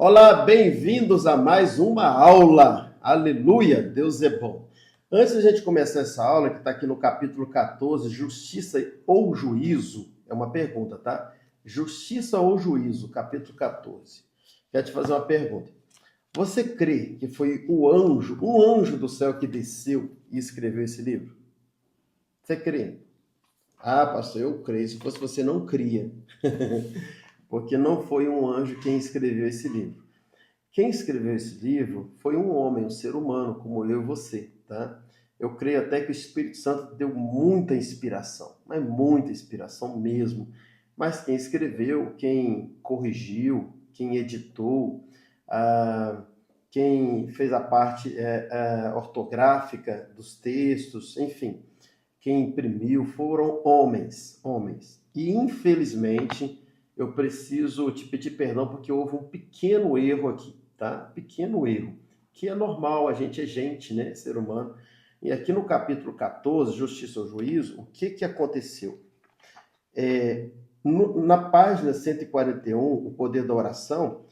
Olá, bem-vindos a mais uma aula. Aleluia, Deus é bom. Antes de a gente começar essa aula, que está aqui no capítulo 14, justiça ou juízo, é uma pergunta, tá? Justiça ou juízo, capítulo 14. Quero te fazer uma pergunta. Você crê que foi um anjo do céu que desceu e escreveu esse livro? Você crê? Ah, pastor, eu creio. Se fosse você, não cria. Porque não foi um anjo quem escreveu esse livro. Quem escreveu esse livro foi um homem, um ser humano, como eu e você, tá? Eu creio até que o Espírito Santo deu muita inspiração, mas muita inspiração mesmo. Mas quem escreveu, quem corrigiu, quem editou, quem fez a parte ortográfica dos textos, enfim, quem imprimiu foram homens. E infelizmente eu preciso te pedir perdão porque houve um pequeno erro aqui, tá? Pequeno erro, que é normal, a gente é gente, né? Ser humano. E aqui no capítulo 14, Justiça ou Juízo, o que aconteceu? Na página 141, o poder da oração,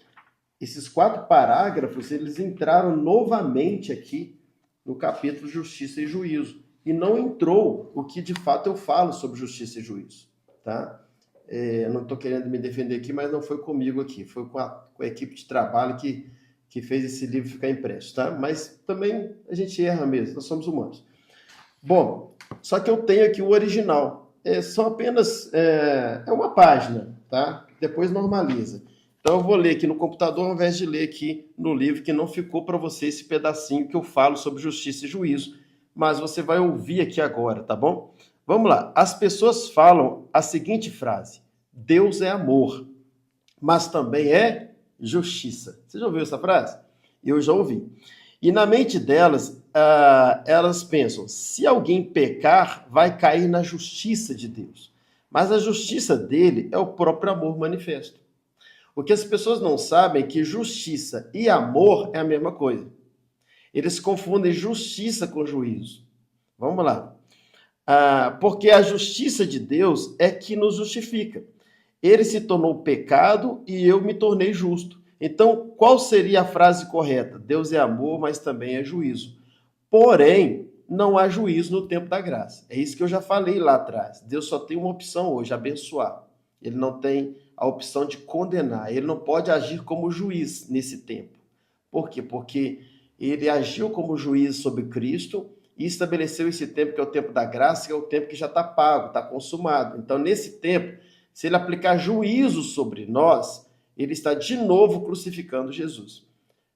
esses 4 parágrafos, eles entraram novamente aqui no capítulo Justiça e Juízo. E não entrou o que de fato eu falo sobre justiça e juízo, tá? Não estou querendo me defender aqui, mas não foi comigo aqui, foi com a equipe de trabalho que fez esse livro ficar impresso, tá? Mas também a gente erra mesmo, nós somos humanos. Bom, só que eu tenho aqui o original, são apenas uma página, tá? Depois normaliza. Então eu vou ler aqui no computador ao invés de ler aqui no livro, que não ficou para você esse pedacinho que eu falo sobre justiça e juízo, mas você vai ouvir aqui agora, tá bom? Vamos lá. As pessoas falam a seguinte frase: Deus é amor, mas também é justiça. Você já ouviu essa frase? Eu já ouvi. E na mente delas, elas pensam, se alguém pecar, vai cair na justiça de Deus. Mas a justiça dele é o próprio amor manifesto. O que as pessoas não sabem é que justiça e amor é a mesma coisa. Eles confundem justiça com juízo. Vamos lá. Porque a justiça de Deus é que nos justifica. Ele se tornou pecado e eu me tornei justo. Então, qual seria a frase correta? Deus é amor, mas também é juízo. Porém, não há juízo no tempo da graça. É isso que eu já falei lá atrás. Deus só tem uma opção hoje, abençoar. Ele não tem a opção de condenar. Ele não pode agir como juiz nesse tempo. Por quê? Porque ele agiu como juiz sobre Cristo e estabeleceu esse tempo que é o tempo da graça, que é o tempo que já está pago, está consumado. Então, nesse tempo, se ele aplicar juízo sobre nós, ele está de novo crucificando Jesus.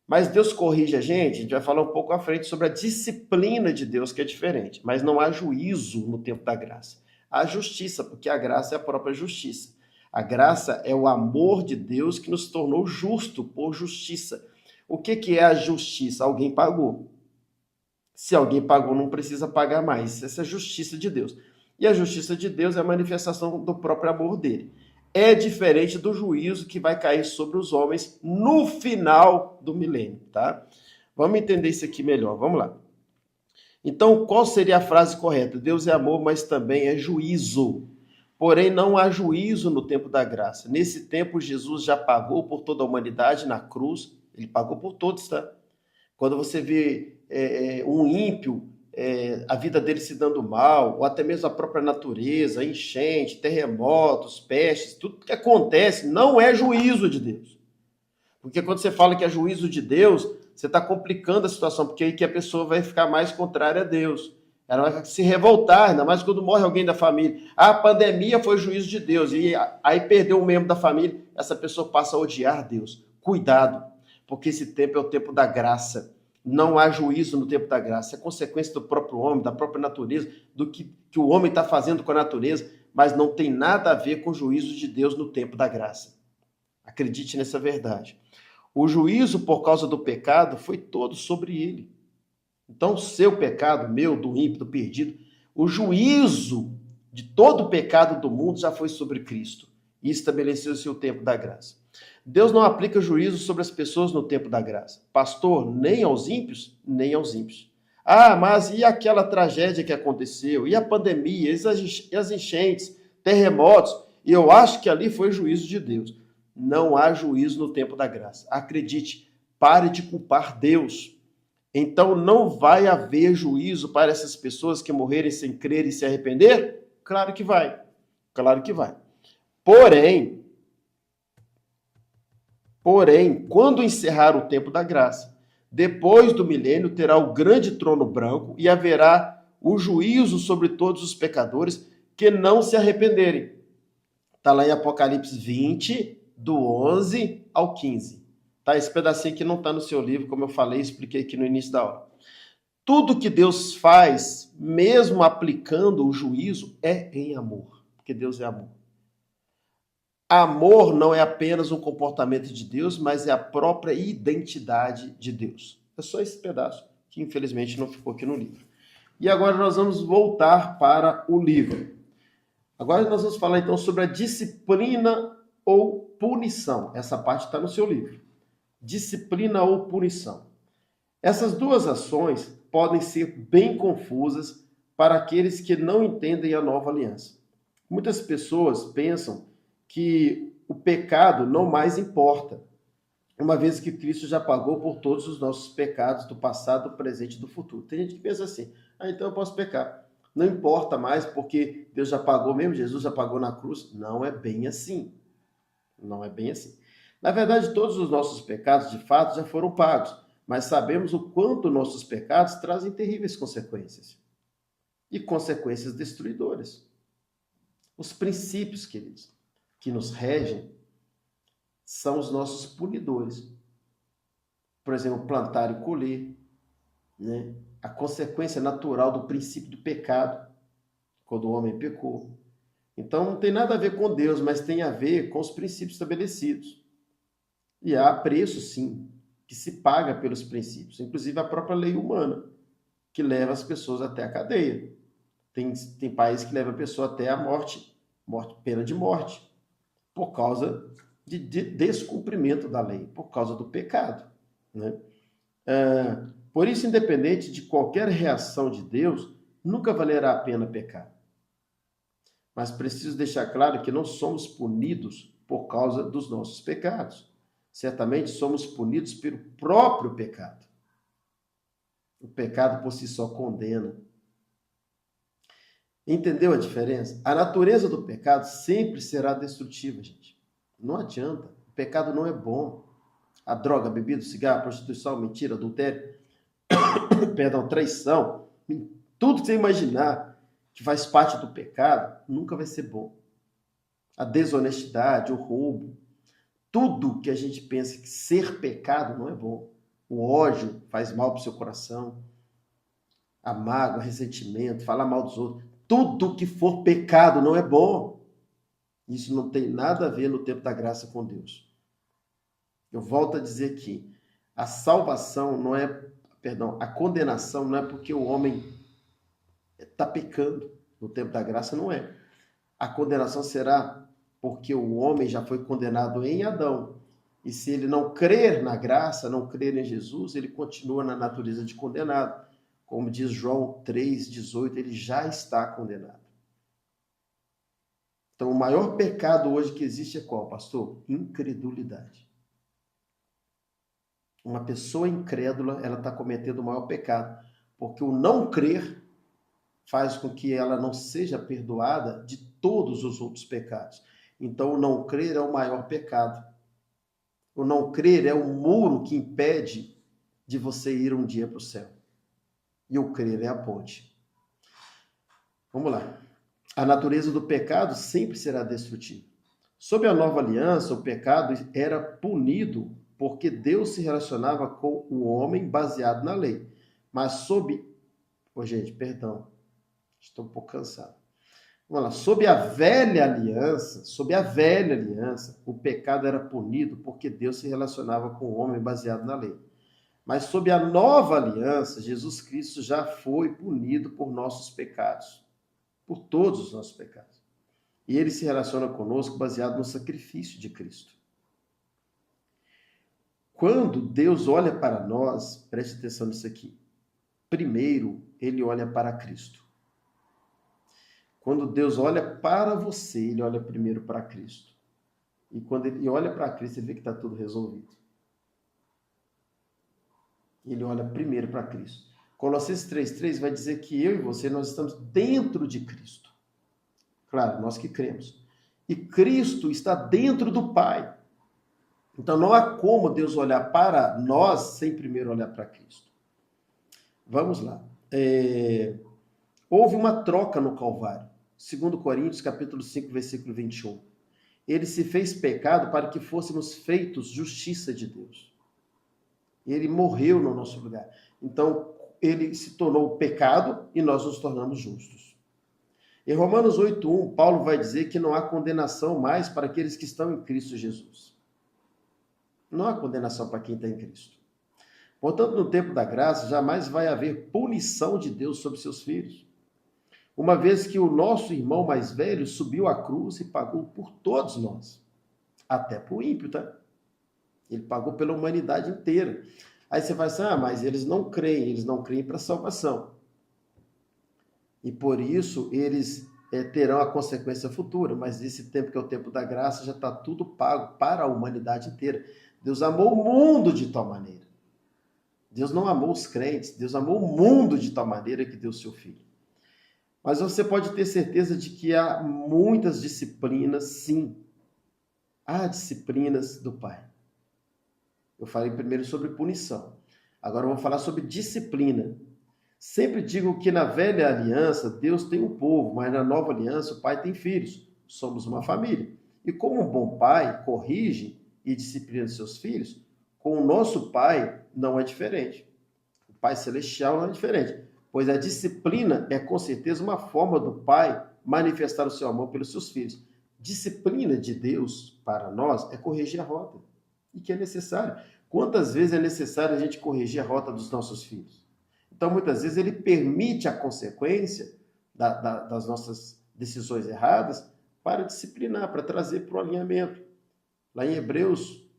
Mas Deus corrige a gente vai falar um pouco à frente sobre a disciplina de Deus, que é diferente. Mas não há juízo no tempo da graça. Há justiça, porque a graça é a própria justiça. A graça é o amor de Deus que nos tornou justo por justiça. O que é a justiça? Alguém pagou. Se alguém pagou, não precisa pagar mais. Essa é a justiça de Deus. E a justiça de Deus é a manifestação do próprio amor dele. É diferente do juízo que vai cair sobre os homens no final do milênio, tá? Vamos entender isso aqui melhor. Vamos lá. Então, qual seria a frase correta? Deus é amor, mas também é juízo. Porém, não há juízo no tempo da graça. Nesse tempo, Jesus já pagou por toda a humanidade na cruz. Ele pagou por todos, tá? Quando você vê um ímpio, a vida dele se dando mal, ou até mesmo a própria natureza, enchente, terremotos, pestes, tudo que acontece não é juízo de Deus. Porque quando você fala que é juízo de Deus, você está complicando a situação, porque aí que a pessoa vai ficar mais contrária a Deus. Ela vai se revoltar, ainda mais quando morre alguém da família. A pandemia foi juízo de Deus, e aí perdeu um membro da família, essa pessoa passa a odiar Deus. Cuidado, porque esse tempo é o tempo da graça. Não há juízo no tempo da graça. É consequência do próprio homem, da própria natureza, do que o homem está fazendo com a natureza, mas não tem nada a ver com o juízo de Deus no tempo da graça. Acredite nessa verdade. O juízo por causa do pecado foi todo sobre ele. Então, o seu pecado, meu, do ímpio, do perdido, o juízo de todo o pecado do mundo já foi sobre Cristo e estabeleceu-se o tempo da graça. Deus não aplica juízo sobre as pessoas no tempo da graça. Pastor, nem aos ímpios? Nem aos ímpios. Mas e aquela tragédia que aconteceu? E a pandemia? E as enchentes? Terremotos? E eu acho que ali foi juízo de Deus. não há juízo no tempo da graça. Acredite, pare de culpar Deus. Então não vai haver juízo para essas pessoas que morrerem sem crer e se arrepender? Claro que vai. Claro que vai. Porém, quando encerrar o tempo da graça, depois do milênio terá o grande trono branco e haverá o juízo sobre todos os pecadores que não se arrependerem. Está lá em Apocalipse 20, do 11 ao 15. Tá? Esse pedacinho aqui não está no seu livro, como eu falei, expliquei aqui no início da aula. Tudo que Deus faz, mesmo aplicando o juízo, é em amor, porque Deus é amor. Amor não é apenas um comportamento de Deus, mas é a própria identidade de Deus. É só esse pedaço, que infelizmente não ficou aqui no livro. E agora nós vamos voltar para o livro. Agora nós vamos falar então sobre a disciplina ou punição. Essa parte está no seu livro. Disciplina ou punição. Essas duas ações podem ser bem confusas para aqueles que não entendem a nova aliança. Muitas pessoas pensam que o pecado não mais importa, uma vez que Cristo já pagou por todos os nossos pecados do passado, do presente e do futuro. Tem gente que pensa assim, então eu posso pecar. Não importa mais porque Deus já pagou mesmo, Jesus já pagou na cruz. Não é bem assim. Não é bem assim. Na verdade, todos os nossos pecados, de fato, já foram pagos, mas sabemos o quanto nossos pecados trazem terríveis consequências. E consequências destruidoras. Os princípios, queridos, que nos regem são os nossos punidores. Por exemplo, plantar e colher, né? A consequência natural do princípio do pecado, quando o homem pecou. Então não tem nada a ver com Deus, mas tem a ver com os princípios estabelecidos. E há preço, sim, que se paga pelos princípios, inclusive a própria lei humana, que leva as pessoas até a cadeia. Tem país que leva a pessoa até a morte, pena de morte, por causa de descumprimento da lei, por causa do pecado, né? Por isso, independente de qualquer reação de Deus, nunca valerá a pena pecar. Mas preciso deixar claro que não somos punidos por causa dos nossos pecados. Certamente somos punidos pelo próprio pecado. O pecado por si só condena. Entendeu a diferença? A natureza do pecado sempre será destrutiva, gente. Não adianta. O pecado não é bom. A droga, a bebida, o cigarro, a prostituição, a mentira, adultério, perdão, traição, tudo que você imaginar que faz parte do pecado, nunca vai ser bom. A desonestidade, o roubo, tudo que a gente pensa que ser pecado não é bom. O ódio faz mal para o seu coração, a mágoa, o ressentimento, falar mal dos outros, tudo que for pecado não é bom. Isso não tem nada a ver no tempo da graça com Deus. Eu volto a dizer que a salvação não é, a condenação não é porque o homem está pecando. No tempo da graça não é. A condenação será porque o homem já foi condenado em Adão. E se ele não crer na graça, não crer em Jesus, ele continua na natureza de condenado. Como diz João 3,18, ele já está condenado. Então, o maior pecado hoje que existe é qual, pastor? Incredulidade. Uma pessoa incrédula, ela está cometendo o maior pecado, porque o não crer faz com que ela não seja perdoada de todos os outros pecados. Então, o não crer é o maior pecado. O não crer é o muro que impede de você ir um dia para o céu. E o crer é a ponte. Vamos lá. A natureza do pecado sempre será destrutiva. Sob a nova aliança, o pecado era punido porque Deus se relacionava com o homem baseado na lei. Mas sob... gente, perdão. Estou um pouco cansado. Vamos lá. Sob a velha aliança, o pecado era punido porque Deus se relacionava com o homem baseado na lei. Mas sob a nova aliança, Jesus Cristo já foi punido por nossos pecados, por todos os nossos pecados. E ele se relaciona conosco baseado no sacrifício de Cristo. Quando Deus olha para nós, preste atenção nisso aqui. Primeiro, ele olha para Cristo. Quando Deus olha para você, ele olha primeiro para Cristo. E quando ele olha para Cristo, ele vê que está tudo resolvido. Ele olha primeiro para Cristo. Colossenses 3,3 vai dizer que eu e você, nós estamos dentro de Cristo. Claro, nós que cremos. E Cristo está dentro do Pai. Então não há como Deus olhar para nós sem primeiro olhar para Cristo. Vamos lá. Houve uma troca no Calvário. 2 Coríntios, capítulo 5, versículo 21. Ele se fez pecado para que fôssemos feitos justiça de Deus. Ele morreu no nosso lugar. Então, ele se tornou pecado e nós nos tornamos justos. Em Romanos 8,1, Paulo vai dizer que não há condenação mais para aqueles que estão em Cristo Jesus. Não há condenação para quem está em Cristo. Portanto, no tempo da graça, jamais vai haver punição de Deus sobre seus filhos. Uma vez que o nosso irmão mais velho subiu à cruz e pagou por todos nós. Até para o ímpio, tá? Ele pagou pela humanidade inteira. Aí você vai assim, mas eles não creem para a salvação. E por isso eles terão a consequência futura. Mas esse tempo que é o tempo da graça já está tudo pago para a humanidade inteira. Deus amou o mundo de tal maneira. Deus não amou os crentes, Deus amou o mundo de tal maneira que deu seu Filho. Mas você pode ter certeza de que há muitas disciplinas, sim. Há disciplinas do Pai. Eu falei primeiro sobre punição. Agora eu vou falar sobre disciplina. Sempre digo que na velha aliança Deus tem um povo, mas na nova aliança o Pai tem filhos. Somos uma família. E como um bom pai corrige e disciplina seus filhos, com o nosso Pai não é diferente. O Pai Celestial não é diferente. Pois a disciplina é com certeza uma forma do Pai manifestar o seu amor pelos seus filhos. Disciplina de Deus para nós é corrigir a rota. E que é necessário. Quantas vezes é necessário a gente corrigir a rota dos nossos filhos? Então, muitas vezes, ele permite a consequência das nossas decisões erradas para disciplinar, para trazer para o alinhamento. Lá em Hebreus,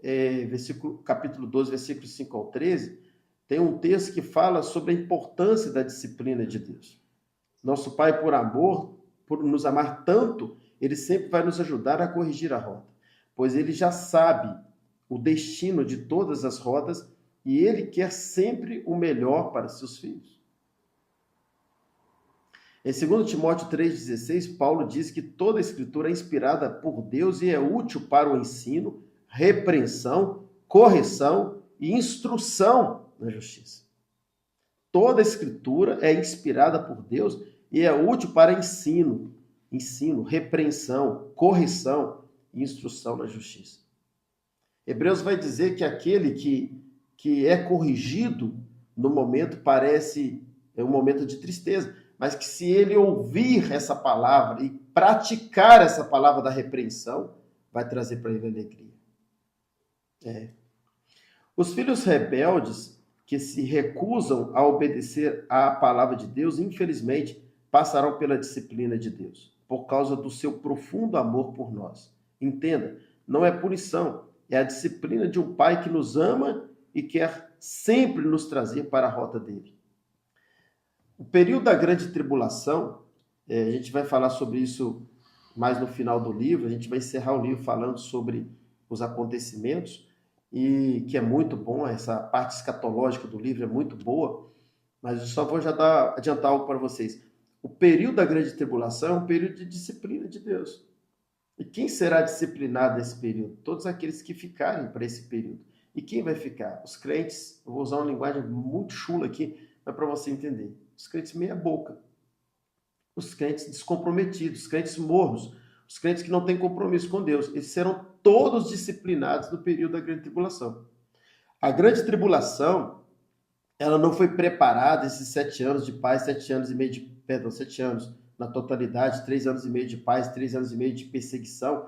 capítulo 12, versículos 5 ao 13, tem um texto que fala sobre a importância da disciplina de Deus. Nosso Pai, por amor, por nos amar tanto, ele sempre vai nos ajudar a corrigir a rota, pois ele já sabe o destino de todas as rotas e ele quer sempre o melhor para seus filhos. Em 2 Timóteo 3,16, Paulo diz que toda a escritura é inspirada por Deus e é útil para o ensino, repreensão, correção e instrução na justiça. Toda a escritura é inspirada por Deus e é útil para ensino, repreensão, correção e instrução na justiça. Hebreus vai dizer que aquele que é corrigido no momento parece um momento de tristeza, mas que se ele ouvir essa palavra e praticar essa palavra da repreensão, vai trazer para ele alegria. Os filhos rebeldes que se recusam a obedecer à palavra de Deus, infelizmente, passarão pela disciplina de Deus, por causa do seu profundo amor por nós. Entenda, não é punição, é a disciplina de um pai que nos ama e quer sempre nos trazer para a rota dele. O período da grande tribulação, a gente vai falar sobre isso mais no final do livro, a gente vai encerrar o livro falando sobre os acontecimentos, e que é muito bom, essa parte escatológica do livro é muito boa, mas eu só vou adiantar algo para vocês. O período da grande tribulação é um período de disciplina de Deus. E quem será disciplinado nesse período? Todos aqueles que ficarem para esse período. E quem vai ficar? Os crentes, eu vou usar uma linguagem muito chula aqui, mas para você entender. Os crentes meia boca. Os crentes descomprometidos, os crentes mornos, os crentes que não têm compromisso com Deus. Eles serão todos disciplinados no período da grande tribulação. A grande tribulação, ela não foi preparada, esses 7 anos de paz, 7 anos e meio de... Perdão, 7 anos na totalidade, 3 anos e meio de paz, 3 anos e meio de perseguição,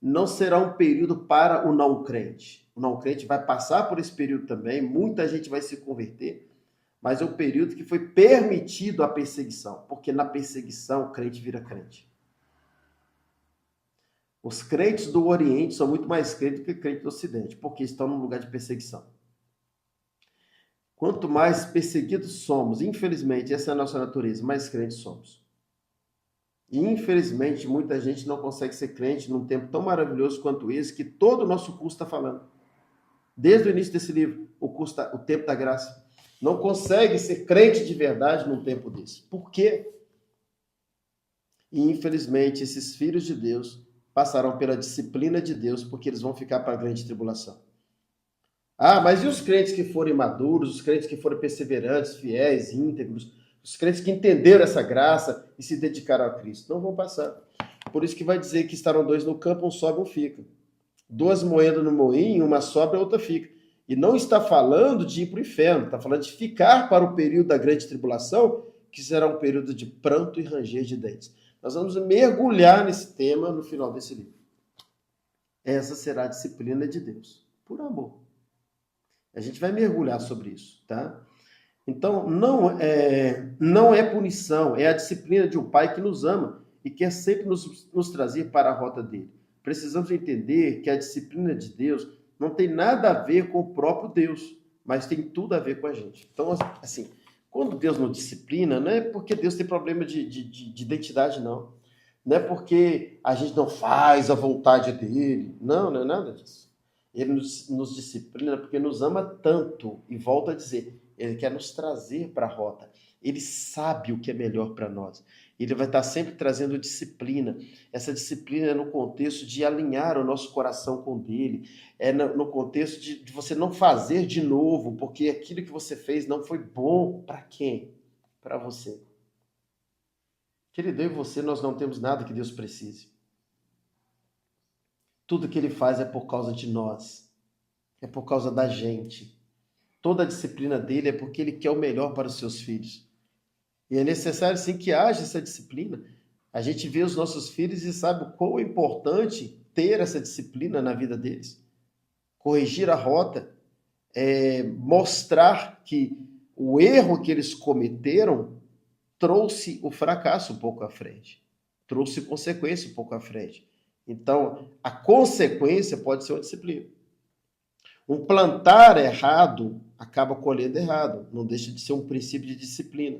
não será um período para o não crente. O não crente vai passar por esse período também, muita gente vai se converter, mas é um período que foi permitido a perseguição, porque na perseguição o crente vira crente. Os crentes do Oriente são muito mais crentes do que crentes do Ocidente, porque estão num lugar de perseguição. Quanto mais perseguidos somos, infelizmente, essa é a nossa natureza, mais crentes somos. E, infelizmente, muita gente não consegue ser crente num tempo tão maravilhoso quanto esse, que todo o nosso curso está falando. Desde o início desse livro, o tempo da graça. Não consegue ser crente de verdade num tempo desse. Por quê? E, infelizmente, esses filhos de Deus passarão pela disciplina de Deus, porque eles vão ficar para a grande tribulação. Ah, mas e os crentes que forem maduros, os crentes que forem perseverantes, fiéis, íntegros, os crentes que entenderam essa graça e se dedicaram a Cristo? Não vão passar. Por isso que vai dizer que estarão dois no campo, um sobe, um fica. Duas moedas no moinho, uma sobe, a outra fica. E não está falando de ir para o inferno, está falando de ficar para o período da grande tribulação, que será um período de pranto e ranger de dentes. Nós vamos mergulhar nesse tema no final desse livro. Essa será a disciplina de Deus, por amor. A gente vai mergulhar sobre isso, tá? Então, não é punição, é a disciplina de um pai que nos ama e quer sempre nos trazer para a rota dele. Precisamos entender que a disciplina de Deus não tem nada a ver com o próprio Deus, mas tem tudo a ver com a gente. Então, assim, quando Deus nos disciplina, não é porque Deus tem problema de identidade, não. Não é porque a gente não faz a vontade dele. Não, não é nada disso. Ele nos disciplina porque nos ama tanto, e volta a dizer, ele quer nos trazer para a rota. Ele sabe o que é melhor para nós. Ele vai estar sempre trazendo disciplina. Essa disciplina é no contexto de alinhar o nosso coração com o dele. É no contexto de você não fazer de novo, porque aquilo que você fez não foi bom para quem? Para você. Querido, eu e você, nós não temos nada que Deus precise. Tudo que ele faz é por causa de nós. É por causa da gente. Toda a disciplina dele é porque ele quer o melhor para os seus filhos. E é necessário, sim, que haja essa disciplina. A gente vê os nossos filhos e sabe o quão é importante ter essa disciplina na vida deles. Corrigir a rota, mostrar que o erro que eles cometeram trouxe o fracasso um pouco à frente. Trouxe consequência um pouco à frente. Então, a consequência pode ser uma disciplina. Um plantar errado acaba colhendo errado. Não deixa de ser um princípio de disciplina.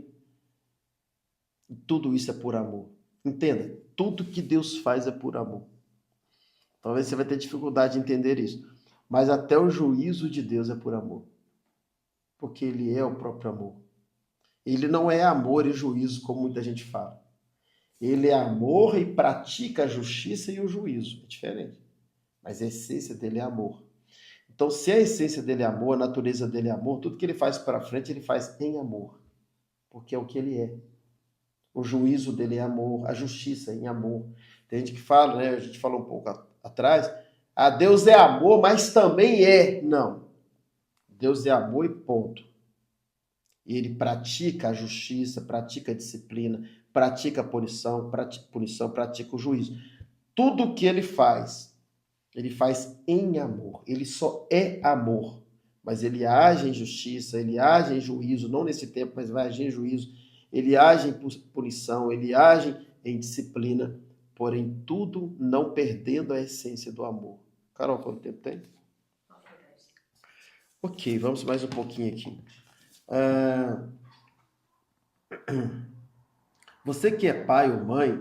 E tudo isso é por amor. Entenda, tudo que Deus faz é por amor. Talvez você vai ter dificuldade de entender isso. Mas até o juízo de Deus é por amor. Porque ele é o próprio amor. Ele não é amor e juízo, como muita gente fala. Ele é amor e pratica a justiça e o juízo. É diferente. Mas a essência dele é amor. Então, se a essência dele é amor, a natureza dele é amor, tudo que ele faz para frente, ele faz em amor. Porque é o que ele é. O juízo dele é amor, a justiça é em amor. Tem gente que fala, né? A gente falou um pouco atrás, Deus é amor, mas também é. Não. Deus é amor e ponto. Ele pratica a justiça, pratica a disciplina, pratica a punição, pratica o juízo. Tudo que ele faz em amor. Ele só é amor. Mas ele age em justiça, ele age em juízo, não nesse tempo, mas vai agir em juízo. Ele age em punição, ele age em disciplina, porém tudo não perdendo a essência do amor. Carol, quanto tempo tem? Ok, vamos mais um pouquinho aqui. Você que é pai ou mãe,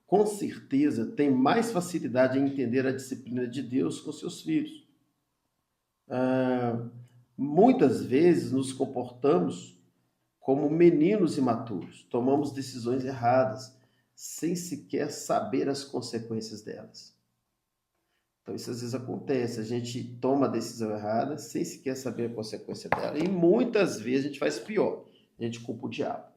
com certeza tem mais facilidade em entender a disciplina de Deus com seus filhos. Muitas vezes nos comportamos como meninos imaturos, tomamos decisões erradas, sem sequer saber as consequências delas. Então isso às vezes acontece, a gente toma a decisão errada, sem sequer saber a consequência dela, e muitas vezes a gente faz pior, a gente culpa o diabo.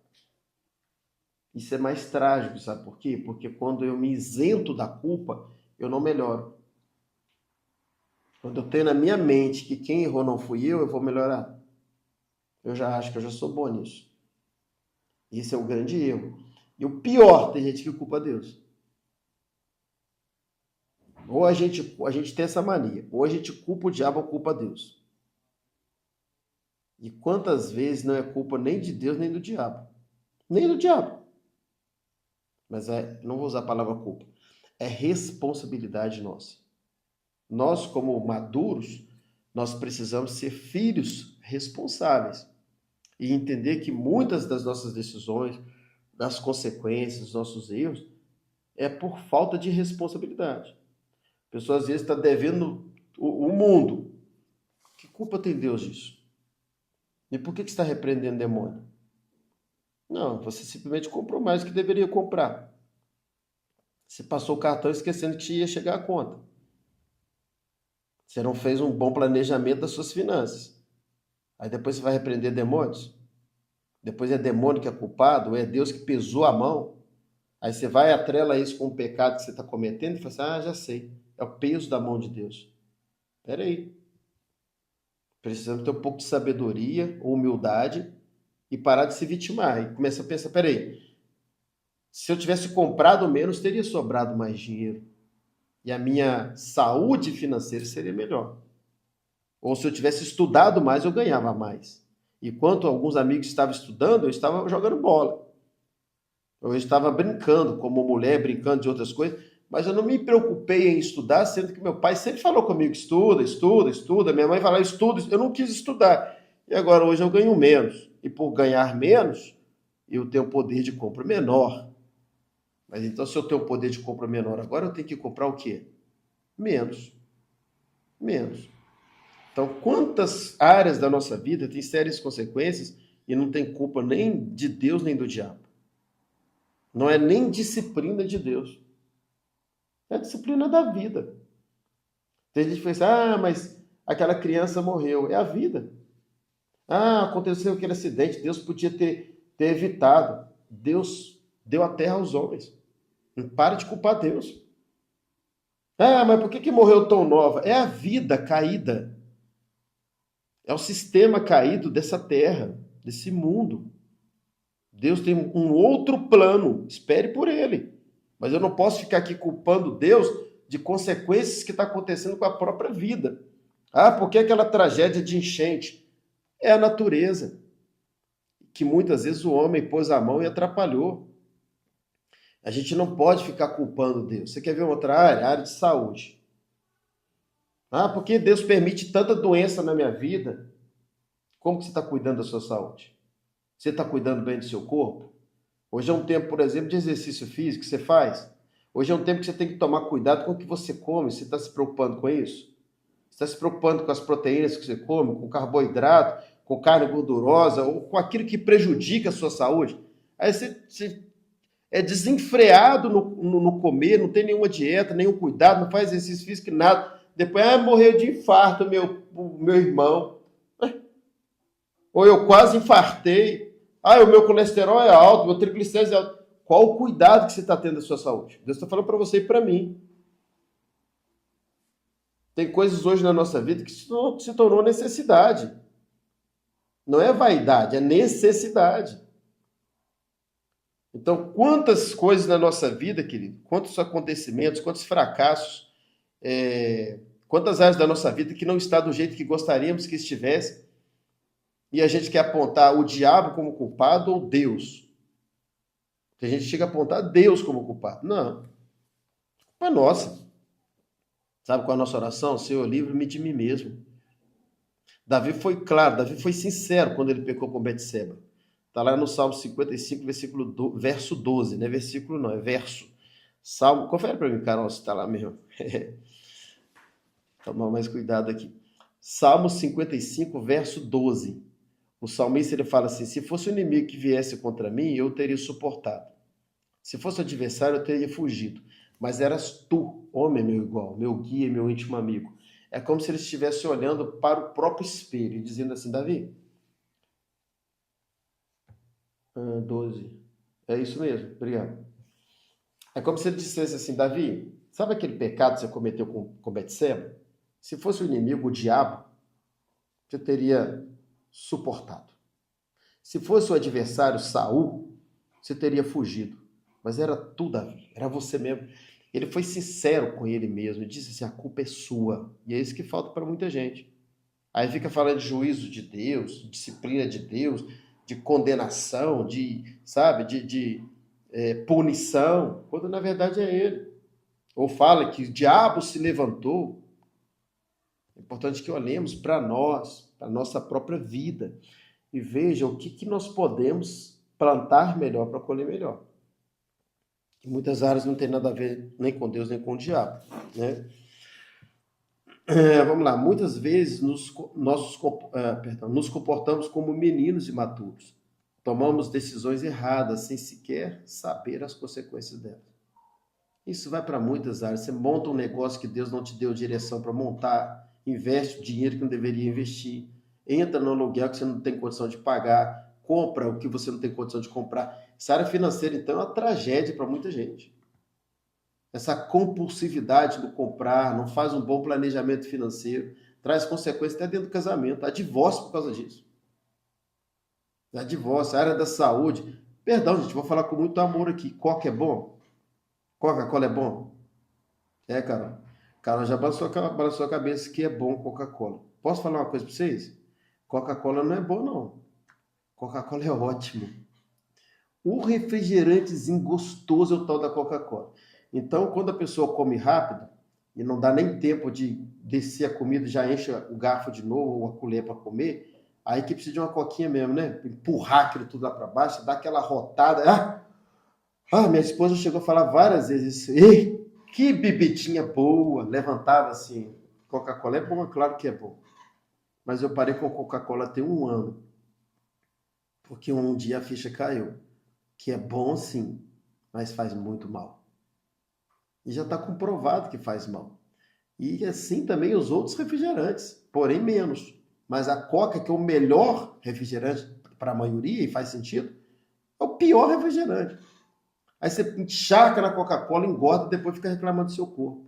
Isso é mais trágico, sabe por quê? Porque quando eu me isento da culpa, eu não melhoro. Quando eu tenho na minha mente que quem errou não fui eu vou melhorar. Eu já acho que eu já sou bom nisso. Esse é o grande erro. E o pior, tem gente que culpa Deus. Ou a gente tem essa mania, ou a gente culpa o diabo ou culpa Deus. E quantas vezes não é culpa nem de Deus nem do diabo? Nem do diabo. Mas não vou usar a palavra culpa. É responsabilidade nossa. Nós, como maduros, nós precisamos ser filhos responsáveis e entender que muitas das nossas decisões, das consequências, dos nossos erros, é por falta de responsabilidade. A pessoa às vezes está devendo o mundo. Que culpa tem Deus disso? E por que você está repreendendo o demônio? Não, você simplesmente comprou mais do que deveria comprar. Você passou o cartão esquecendo que ia chegar a conta. Você não fez um bom planejamento das suas finanças. Aí depois você vai repreender demônios? Depois é demônio que é culpado? Ou é Deus que pesou a mão? Aí você vai e atrela isso com o pecado que você está cometendo e fala assim, já sei. É o peso da mão de Deus. Espera aí. Precisamos ter um pouco de sabedoria, humildade e parar de se vitimar. E começa a pensar, espera aí. Se eu tivesse comprado menos, teria sobrado mais dinheiro. E a minha saúde financeira seria melhor. Ou se eu tivesse estudado mais, eu ganhava mais. Enquanto alguns amigos estavam estudando, eu estava jogando bola. Eu estava brincando, como mulher, brincando de outras coisas, mas eu não me preocupei em estudar, sendo que meu pai sempre falou comigo, estuda, estuda, estuda. Minha mãe falava, estuda, eu não quis estudar. E agora, hoje eu ganho menos. E por ganhar menos, eu tenho poder de compra menor. Mas então, se eu tenho poder de compra menor agora, eu tenho que comprar o quê? Menos. Menos. Então, quantas áreas da nossa vida têm sérias consequências e não tem culpa nem de Deus nem do diabo? Não é nem disciplina de Deus. É a disciplina da vida. Tem gente que pensa, mas aquela criança morreu. É a vida. Aconteceu aquele acidente, Deus podia ter evitado. Deus deu a terra aos homens. Não para de culpar Deus. Mas por que morreu tão nova? É a vida caída. É o sistema caído dessa terra, desse mundo. Deus tem um outro plano. Espere por ele. Mas eu não posso ficar aqui culpando Deus de consequências que está acontecendo com a própria vida. Por que aquela tragédia de enchente? É a natureza, que muitas vezes o homem pôs a mão e atrapalhou. A gente não pode ficar culpando Deus. Você quer ver outra área? A área de saúde. Por que Deus permite tanta doença na minha vida? Como que você está cuidando da sua saúde? Você está cuidando bem do seu corpo? Hoje é um tempo, por exemplo, de exercício físico que você faz. Hoje é um tempo que você tem que tomar cuidado com o que você come. Você está se preocupando com isso? Você está se preocupando com as proteínas que você come, com carboidrato, com carne gordurosa, ou com aquilo que prejudica a sua saúde? Aí você é desenfreado no comer, não tem nenhuma dieta, nenhum cuidado, não faz exercício físico, nada. Depois, morreu de infarto o meu irmão. Ou eu quase infartei. O meu colesterol é alto, meu triglicérides é alto. Qual o cuidado que você está tendo da sua saúde? Deus está falando para você e para mim. Tem coisas hoje na nossa vida que se tornou necessidade. Não é vaidade, é necessidade. Então, quantas coisas na nossa vida, querido, quantos acontecimentos, quantos fracassos, quantas áreas da nossa vida que não está do jeito que gostaríamos que estivesse, e a gente quer apontar o diabo como culpado ou Deus. A gente chega a apontar Deus como culpado. Não. A culpa é nossa. Sabe qual é a nossa oração? Senhor, livre-me de mim mesmo. Davi foi claro, Davi foi sincero quando ele pecou com Betseba. Está lá no Salmo 55, verso 12. Não é versículo não, é verso. Salmo, confere para mim, Carol, se está lá mesmo. Tomar mais cuidado aqui. Salmo 55, verso 12. O salmista ele fala assim, se fosse o inimigo que viesse contra mim, eu teria suportado. Se fosse o adversário, eu teria fugido. Mas eras tu, homem meu igual, meu guia, meu íntimo amigo. É como se ele estivesse olhando para o próprio espelho e dizendo assim, Davi, 12. É isso mesmo, obrigado. É como se ele dissesse assim, Davi, sabe aquele pecado que você cometeu com Betseba? Se fosse o inimigo, o diabo, você teria suportado. Se fosse o adversário, Saul, você teria fugido. Mas era tu, Davi, era você mesmo. Ele foi sincero com ele mesmo e disse assim, a culpa é sua. E é isso que falta para muita gente. Aí fica falando de juízo de Deus, de disciplina de Deus, de condenação, de punição, quando na verdade é ele. Ou fala que o diabo se levantou. É importante que olhemos para nós, para a nossa própria vida, e veja o que nós podemos plantar melhor para colher melhor. Em muitas áreas não tem nada a ver nem com Deus, nem com o diabo, né? Vamos lá, muitas vezes nos comportamos como meninos imaturos. Tomamos decisões erradas sem sequer saber as consequências delas. Isso vai para muitas áreas. Você monta um negócio que Deus não te deu direção para montar, investe o dinheiro que não deveria investir, entra no aluguel que você não tem condição de pagar, compra o que você não tem condição de comprar. Essa área financeira, então, é uma tragédia para muita gente. Essa compulsividade do comprar, não faz um bom planejamento financeiro, traz consequências até dentro do casamento. Há divórcio por causa disso. Há divórcio, a área da saúde. Perdão, gente, vou falar com muito amor aqui. Coca é bom? Coca-Cola é bom? É, Carol. Carol já balançou a cabeça que é bom Coca-Cola. Posso falar uma coisa para vocês? Coca-Cola não é bom, não. Coca-Cola é ótimo. O refrigerantezinho gostoso é o tal da Coca-Cola. Então, quando a pessoa come rápido, e não dá nem tempo de descer a comida, já enche o garfo de novo, ou a colher para comer, aí que precisa de uma coquinha mesmo, né? Empurrar aquilo tudo lá para baixo, dar aquela rotada. Minha esposa chegou a falar várias vezes isso. Ei, que bebidinha boa! Levantava assim. Coca-Cola é bom, é claro que é bom. Mas eu parei com Coca-Cola tem 1 ano. Porque um dia a ficha caiu. Que é bom sim, mas faz muito mal. E já está comprovado que faz mal. E assim também os outros refrigerantes, porém menos. Mas a Coca, que é o melhor refrigerante para a maioria, e faz sentido, é o pior refrigerante. Aí você encharca na Coca-Cola, engorda e depois fica reclamando do seu corpo.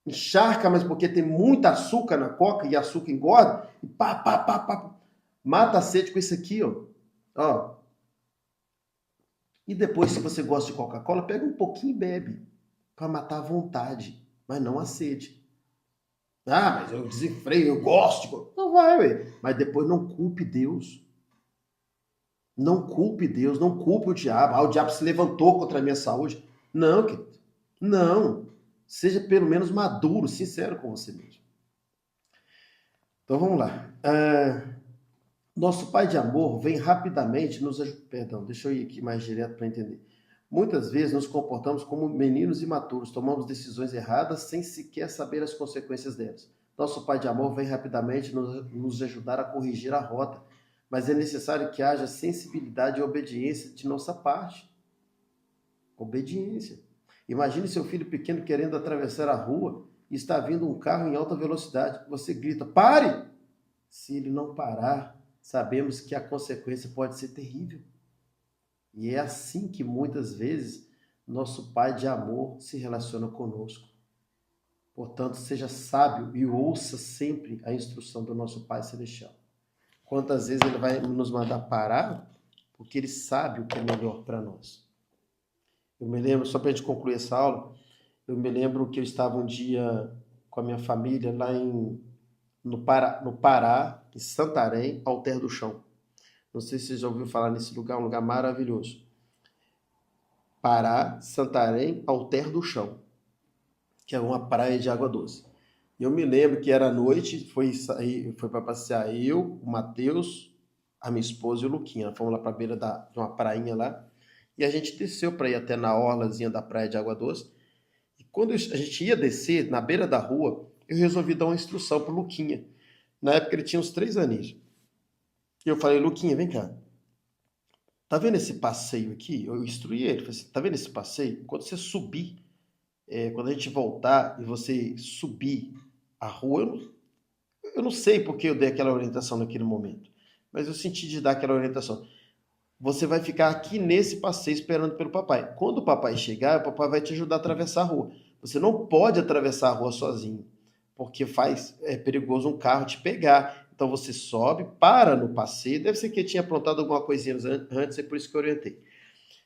Encharca, mas porque tem muito açúcar na Coca e açúcar engorda, e pá. Mata a sede com isso aqui, ó. E depois, se você gosta de Coca-Cola, pega um pouquinho e bebe, para matar a vontade, mas não a sede. Mas eu desenfreio, eu gosto de... Não vai, ué. Mas depois não culpe Deus. Não culpe Deus, não culpe o diabo. O diabo se levantou contra a minha saúde. Não, querido. Não. Seja pelo menos maduro, sincero com você mesmo. Então vamos lá. Nosso Pai de amor vem rapidamente nos ajudar. Perdão, deixa eu ir aqui mais direto para entender. Muitas vezes nos comportamos como meninos imaturos, tomamos decisões erradas sem sequer saber as consequências delas. Nosso Pai de amor vem rapidamente nos ajudar a corrigir a rota, mas é necessário que haja sensibilidade e obediência de nossa parte. Obediência. Imagine seu filho pequeno querendo atravessar a rua e está vindo um carro em alta velocidade. Você grita, pare! Se ele não parar, sabemos que a consequência pode ser terrível. E é assim que muitas vezes nosso Pai de amor se relaciona conosco. Portanto, seja sábio e ouça sempre a instrução do nosso Pai Celestial. Quantas vezes ele vai nos mandar parar, porque ele sabe o que é melhor para nós. Eu me lembro, só para a gente concluir essa aula, eu me lembro que eu estava um dia com a minha família lá no Pará, em Santarém, Alter do Chão. Não sei se você já ouviu falar nesse lugar, um lugar maravilhoso. Pará, Santarém, Alter do Chão, que é uma praia de água doce. Eu me lembro que era noite, foi para passear eu, o Matheus, a minha esposa e o Luquinha. Fomos lá para a beira de uma prainha lá, e a gente desceu para ir até na orlazinha da praia de água doce. E quando a gente ia descer, na beira da rua, eu resolvi dar uma instrução para o Luquinha. Na época ele tinha uns 3 aninhos. E eu falei, Luquinha, vem cá. Tá vendo esse passeio aqui? Eu instruí ele. Falei assim, tá vendo esse passeio? Quando você subir, quando a gente voltar e você subir a rua, eu não sei porque eu dei aquela orientação naquele momento, mas eu senti de dar aquela orientação. Você vai ficar aqui nesse passeio esperando pelo papai. Quando o papai chegar, o papai vai te ajudar a atravessar a rua. Você não pode atravessar a rua sozinho, porque é perigoso um carro te pegar. Então você sobe, para no passeio. Deve ser que eu tinha aprontado alguma coisinha antes, é por isso que eu orientei.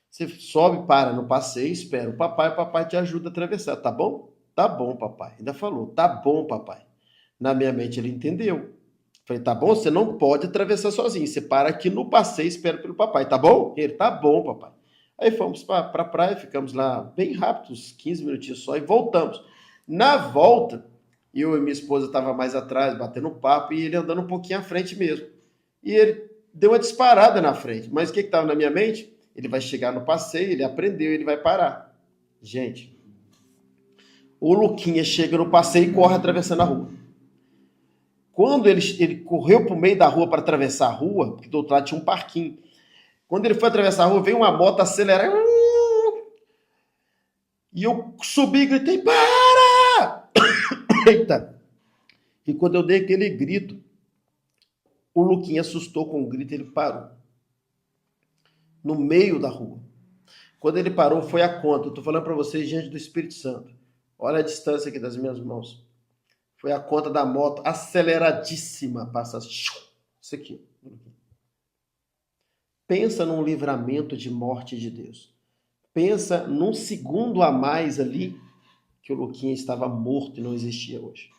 Você sobe, para no passeio, espera o papai te ajuda a atravessar, tá bom? Tá bom, papai. Ainda falou, tá bom, papai. Na minha mente ele entendeu. Falei, tá bom, você não pode atravessar sozinho. Você para aqui no passeio e espera pelo papai, tá bom? Ele, tá bom, papai. Aí fomos para a praia, ficamos lá bem rápido, uns 15 minutinhos só, e voltamos. Na volta, eu e minha esposa estavam mais atrás, batendo papo, e ele andando um pouquinho à frente mesmo. E ele deu uma disparada na frente. Mas o que estava na minha mente? ele vai chegar no passeio, ele aprendeu, ele vai parar. Gente, o Luquinha chega no passeio e corre atravessando a rua. Quando ele correu para o meio da rua para atravessar a rua, porque do outro lado tinha um parquinho. Quando ele foi atravessar a rua, veio uma moto acelerar. E eu subi e gritei, para! Eita! E quando eu dei aquele grito, o Luquinha assustou com o grito e ele parou. No meio da rua. Quando ele parou, foi a conta. Eu estou falando para vocês diante do Espírito Santo. Olha a distância aqui das minhas mãos. Foi a conta da moto aceleradíssima. Passa isso aqui. Pensa num livramento de morte de Deus. Pensa num segundo a mais ali que o Luquinha estava morto e não existia hoje.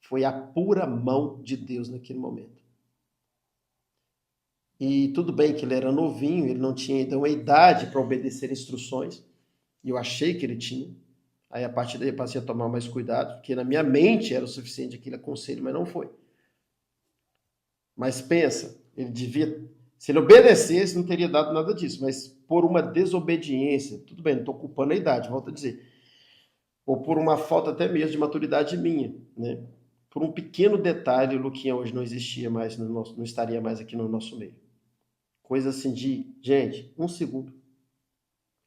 Foi a pura mão de Deus naquele momento. E tudo bem que ele era novinho, ele não tinha então a idade para obedecer instruções. E eu achei que ele tinha. Aí a partir daí eu passei a tomar mais cuidado, porque na minha mente era o suficiente aquele conselho, mas não foi. Mas pensa, ele devia... Se ele obedecesse, não teria dado nada disso, mas por uma desobediência, tudo bem, não estou culpando a idade, volto a dizer, ou por uma falta até mesmo de maturidade minha, né? Por um pequeno detalhe, o Luquinha hoje não existia mais, não estaria mais aqui no nosso meio. Coisa assim de, gente, 1 segundo,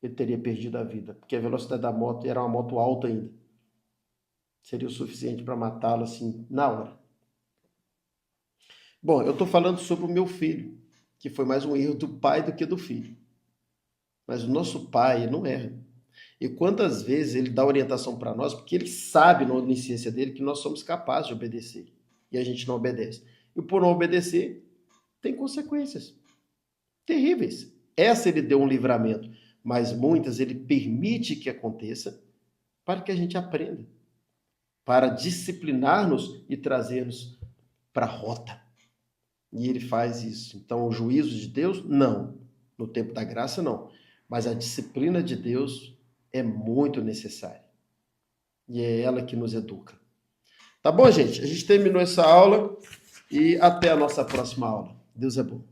ele teria perdido a vida, porque a velocidade da moto era uma moto alta ainda. Seria o suficiente para matá-lo assim, na hora. Bom, eu estou falando sobre o meu filho, que foi mais um erro do pai do que do filho. Mas o nosso pai não erra. E quantas vezes ele dá orientação para nós, porque ele sabe na onisciência dele que nós somos capazes de obedecer. E a gente não obedece. E por não obedecer, tem consequências terríveis. Essa ele deu um livramento, mas muitas ele permite que aconteça para que a gente aprenda. Para disciplinar-nos e trazer-nos para a rota. E ele faz isso. Então, o juízo de Deus, não. No tempo da graça, não. Mas a disciplina de Deus é muito necessária. E é ela que nos educa. Tá bom, gente? A gente terminou essa aula e até a nossa próxima aula. Deus é bom.